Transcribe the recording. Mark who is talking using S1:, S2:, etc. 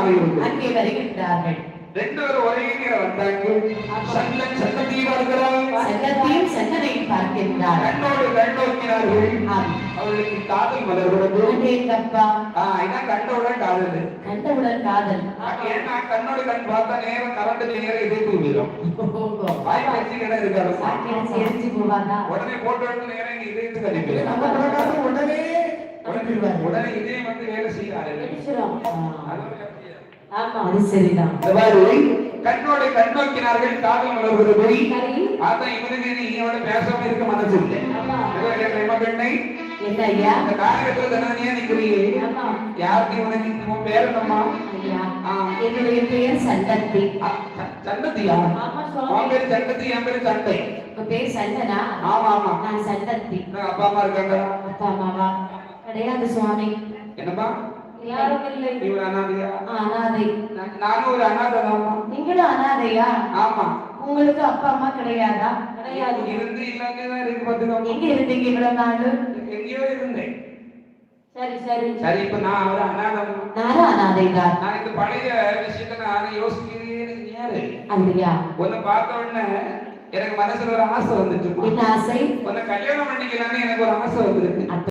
S1: மாலை உண்டு.
S2: அங்கே வருகின்றார்கள்.
S1: ரெண்டு பேரும் ஒரே நேரம் வந்தாங்க. சந்தன் சந்ததியை பார்க்கிறார்.
S2: சங்கத்தையும் சந்தனையும் பார்க்கின்றார்.
S1: கண்ணோடு கண் நோக்கினார்கள். அவர்களுக்கு காதல் மலர்கிறது.
S2: அடேங்கப்பா.
S1: இதான் கண்டவுடன் காதல்.
S2: கண்டவுடன் காதல்.
S1: ஏன்னா கண்ணோடு கண் பார்த்தா நேரம் கரண்ட் நேரம் இதே தூவிடும். வாய் பேசி கிட்ட இருக்காரு.
S2: எரிஞ்சு போவாதா?
S1: உடனே போட்டோ எடுத்து நேரம் இதயத்துக்கு அனுப்பிடுது.
S3: நம்ம பிரகாரம் உடனே
S1: இதே வந்து வேலை செய்யறாரு.
S2: ஆமா, அது சரிதான்.
S1: கண்ணோடு கண் நோக்கினார்கள். காதல் மலர்கிறது. அதான் இவனுக்கு இவனோட பேசாம இருக்க மனசு இல்லை. பெண்ணை
S2: என்ன ஐயா
S1: இந்த காரியத்துல தானே நிக்கிறீங்க? யாருக்கு இவனுக்கு உன் பேர் என்னம்மா?
S2: என்னுடைய பெயர் சந்தத்தி.
S1: சந்தத்தியா? உன் பேர் சந்தத்தி, என் பேர் சண்டை.
S2: உங்க பேர் சண்டனா?
S1: ஆமா ஆமா,
S2: நான் சந்தத்தி.
S1: அப்பா அம்மா இருக்காங்க?
S2: அப்பா அம்மாவா? கிடையாது சுவாமி.
S1: என்னப்பா?
S2: யாரும் இல்லை.
S1: இவன் அனாதையா?
S2: அனாதை.
S1: நானும் ஒரு அனாதைதாமா.
S2: நீங்களும் அனாதையா?
S1: ஆமா.
S2: உங்களுக்கு அப்பா அம்மா கிடையாதா? கிடையாது.
S1: இருந்து இல்லாமதான் இருக்கு பாத்துக்கோ.
S2: எங்க இருந்தீங்க இவ்வளவு நாள்?
S1: எங்கேயோ இருந்தேன்.
S2: சரி சரி
S1: சரி, இப்ப நான் ஒரு அனாதை.
S2: நானும் அனாதைதான்.
S1: நான் இந்த பழைய விஷயத்த நான் யோசிக்கிறேன். யாரு
S2: அப்படியா?
S1: உன்னை பார்த்த உடனே எனக்கு மனசுல ஒரு ஆசை வந்துச்சு.
S2: என்ன ஆசை?
S1: உன்னை கல்யாணம் பண்ணிக்கலான்னு எனக்கு ஒரு ஆசை வந்துருக்கு.